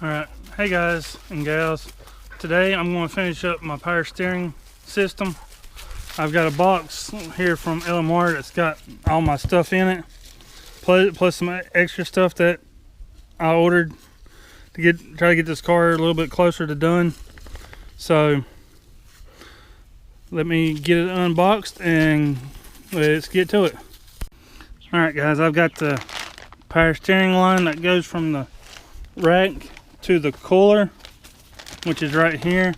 Alright, hey guys and gals. Today I'm going to finish up my power steering system. I've got a box here from LMR that's got all my stuff in it, plus some extra stuff that I ordered to try to get this car a little bit closer to done. So let me get it unboxed and let's get to it. Alright guys, I've got the power steering line that goes from the rack to the cooler, which is right here.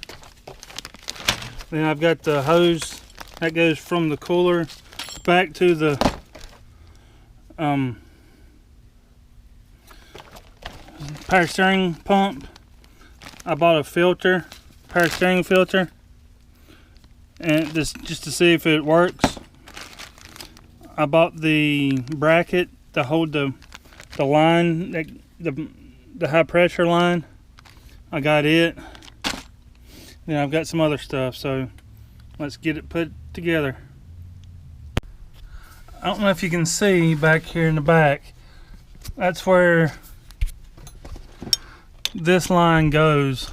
Then I've got the hose that goes from the cooler back to the power steering pump. I bought a filter, power steering filter, and just to see if it works. I bought the bracket to hold the line, the high pressure line. I got it. Then I've got some other stuff, so let's get it put together. I don't know if you can see back here in the back, that's where this line goes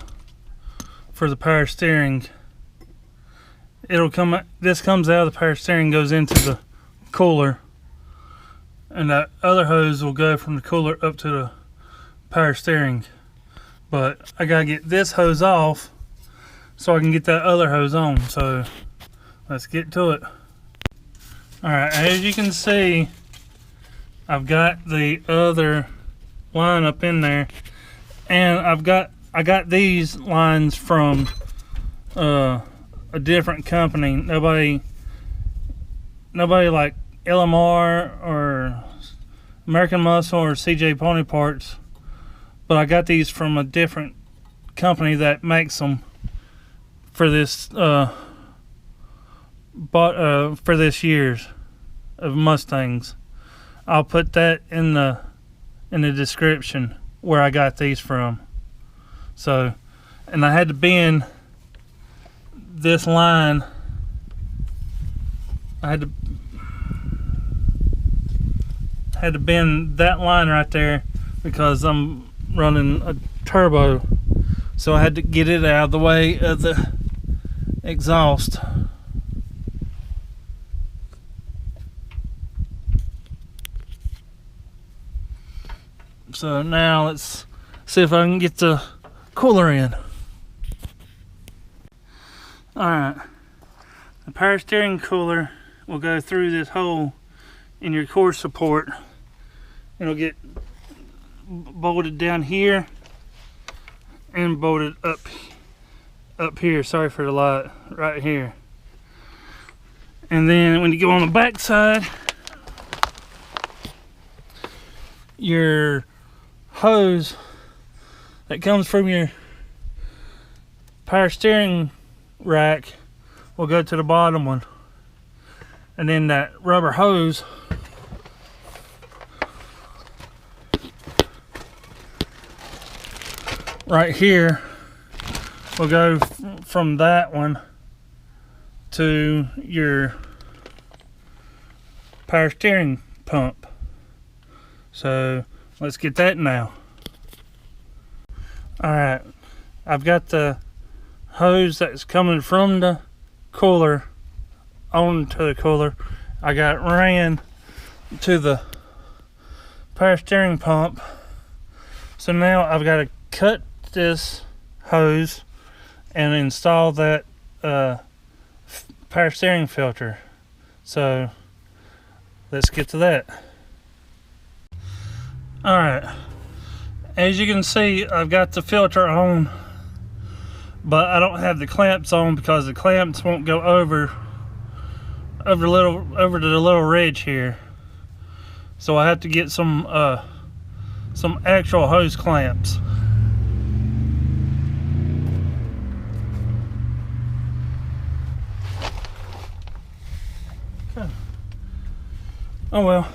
for the power steering. This comes out of the power steering, goes into the cooler, and that other hose will go from the cooler up to the power steering. But I gotta get this hose off so I can get that other hose on. So let's get to it. Alright, as you can see, I've got the other line up in there, and I got these lines from a different company. Nobody like LMR or American Muscle or CJ Pony Parts, but I got these from a different company that makes them for this for this year's of Mustangs. I'll put that in the description where I got these from. So, and I had to bend this line. I had to bend that line right there because I'm running a turbo, so I had to get it out of the way of the exhaust. So now let's see if I can get the cooler in. Alright, the power steering cooler will go through this hole in your core support. It'll get bolted down here and bolted up here. Sorry for the light, right here. And then when you go on the back side, your hose that comes from your power steering rack will go to the bottom one, and then that rubber hose right here will go from that one to your power steering pump. So let's get that now. Alright, I've got the hose that's coming from the cooler onto the cooler. I got it ran to the power steering pump. So now I've got to cut this hose and install that power steering filter. So let's get to that. Alright, as you can see, I've got the filter on, but I don't have the clamps on because the clamps won't go over to the little ridge here. So I have to get some actual hose clamps. Okay. Oh well,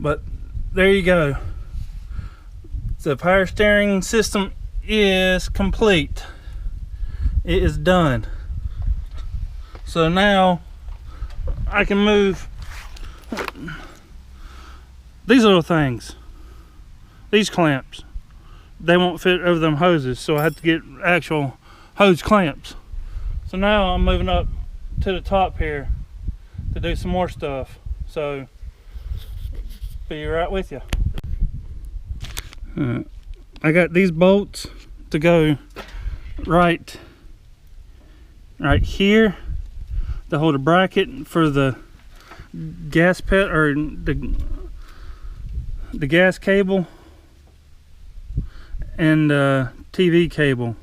but there you go. The power steering system is complete. It is done. So now I can move these little things, these clamps. they won't fit over them hoses, so I have to get actual hose clamps. So now I'm moving up to the top here to do some more stuff. So be right with you. I got these bolts to go right here to hold a bracket for the gas pet or the gas cable and TV cable.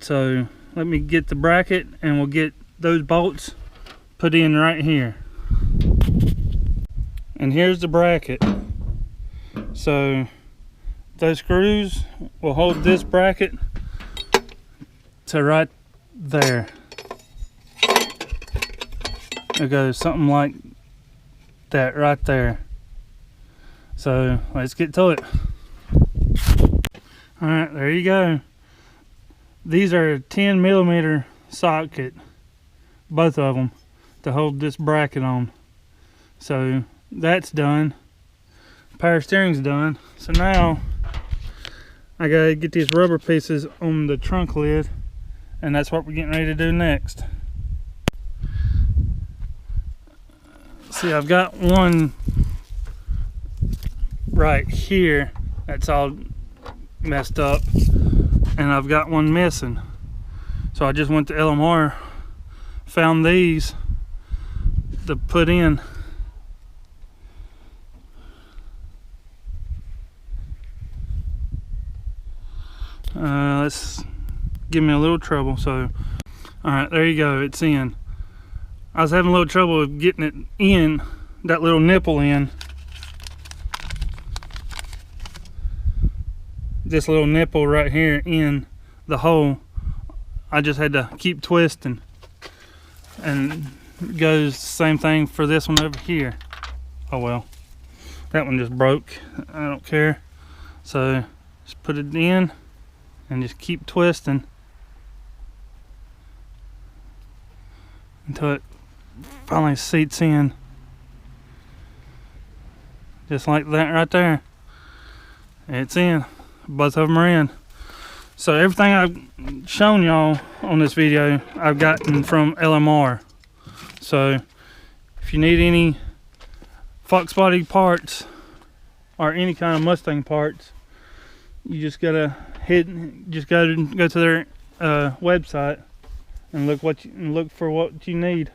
So let me get the bracket and we'll get those bolts put in right here. And here's the bracket. So those screws will hold this bracket to right there. It goes something like that right there. So let's get to it. All right, there you go. These are a 10mm socket, both of them, to hold this bracket on. So that's done. Power steering's done. So now I gotta get these rubber pieces on the trunk lid, and that's what we're getting ready to do next. See, I've got one right here that's all messed up, and I've got one missing. So I just went to LMR, found these to put in. Let's give me a little trouble. So all right, there you go, it's in. I was having a little trouble with getting it in, that little nipple in. This little nipple right here in the hole. I just had to keep twisting. And it goes the same thing for this one over here. Oh well, that one just broke. I don't care. So just put it in and just keep twisting until it finally seats in. Just like that right there. It's in. Both of them are in. So everything I've shown y'all on this video I've gotten from LMR. So if you need any foxbody parts or any kind of Mustang parts, you just gotta go to their website and look for what you need.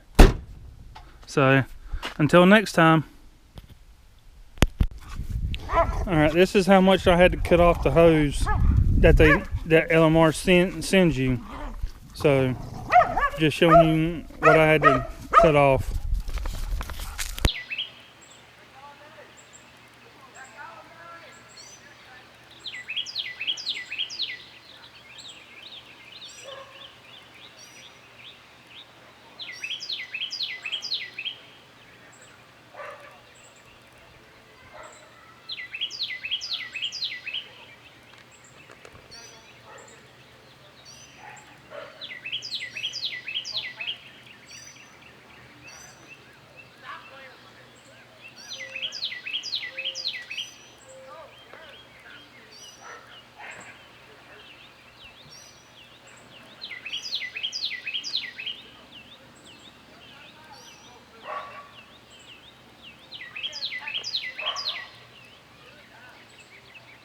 So until next time. All right, this is how much I had to cut off the hose that LMR sends you. So just showing you what I had to cut off.